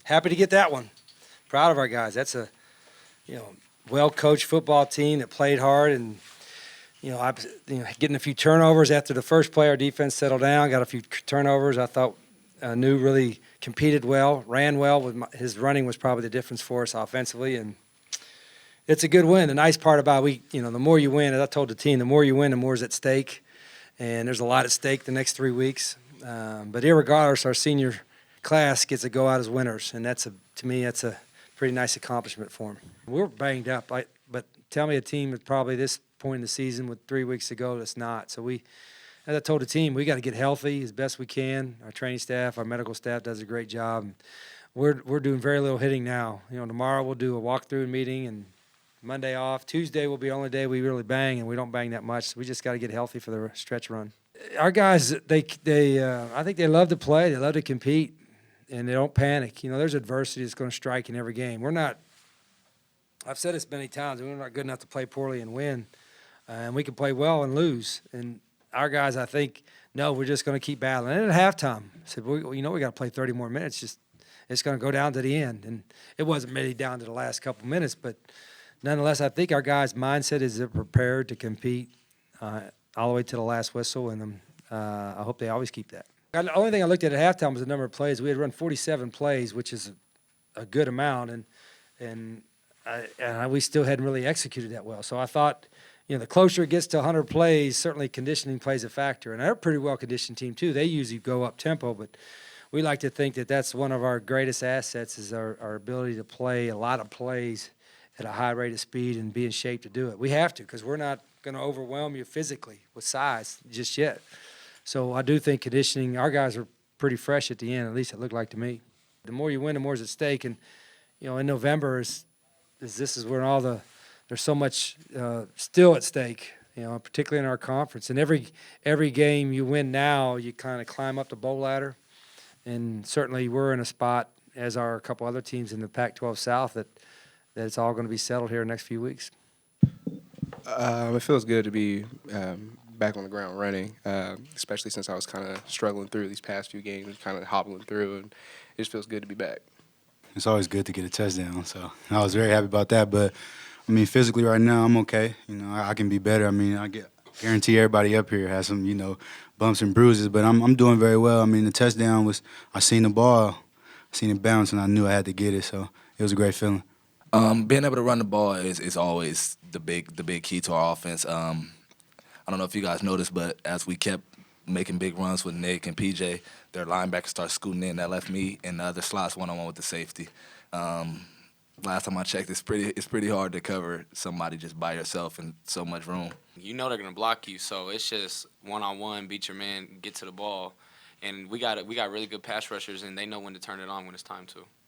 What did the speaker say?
happy to get that one. Proud of our guys. That's a well-coached football team that played hard, and getting a few turnovers after the first play. Our defense settled down, got a few turnovers. I thought New really competed well, ran well. His running was probably the difference for us offensively, and it's a good win. The nice part about the more you win, as I told the team, the more you win, the more is at stake, and there's a lot at stake the next 3 weeks. But irregardless, our senior class gets to go out as winners, and to me that's a pretty nice accomplishment for them. We're banged up, but tell me a team at probably this point in the season with 3 weeks to go that's not. So as I told the team, we got to get healthy as best we can. Our training staff, our medical staff does a great job. We're doing very little hitting now. Tomorrow we'll do a walkthrough meeting, and Monday off. Tuesday will be the only day we really bang, and we don't bang that much. So we just got to get healthy for the stretch run. Our guys, I think they love to play. They love to compete, and they don't panic. There's adversity that's going to strike in every game. I've said this many times, we're not good enough to play poorly and win. And we can play well and lose. And our guys, I think, no, we're just going to keep battling. And at halftime, I said, we got to play 30 more minutes. It's going to go down to the end. And it wasn't really down to the last couple minutes. But nonetheless, I think our guys' mindset is they're prepared to compete all the way to the last whistle. And I hope they always keep that. The only thing I looked at halftime was the number of plays. We had run 47 plays, which is a good amount. And we still hadn't really executed that well. So I thought, the closer it gets to 100 plays, certainly conditioning plays a factor. And they're a pretty well-conditioned team, too. They usually go up-tempo, but we like to think that that's one of our greatest assets is our ability to play a lot of plays at a high rate of speed and be in shape to do it. We have to, because we're not going to overwhelm you physically with size just yet. So I do think conditioning, our guys are pretty fresh at the end, at least it looked like to me. The more you win, the more is at stake. And, in November this is where there's so much still at stake, particularly in our conference. And every game you win now, you kind of climb up the bowl ladder. And certainly we're in a spot, as are a couple other teams in the Pac-12 South, that it's all going to be settled here in the next few weeks. It feels good to be back on the ground running, especially since I was kind of struggling through these past few games, kind of hobbling through, and it just feels good to be back. It's always good to get a touchdown, so I was very happy about that. But, physically right now I'm okay. I can be better. I guarantee everybody up here has some, bumps and bruises, but I'm doing very well. The touchdown was I seen the ball, I seen it bounce, and I knew I had to get it, so it was a great feeling. Being able to run the ball is always the big key to our offense. I don't know if you guys noticed, but as we kept making big runs with Nick and PJ, their linebackers started scooting in. That left me in the other slots one-on-one with the safety. Last time I checked, it's pretty hard to cover somebody just by yourself in so much room. They're going to block you, so it's just one-on-one, beat your man, get to the ball. And we got really good pass rushers, and they know when to turn it on when it's time to.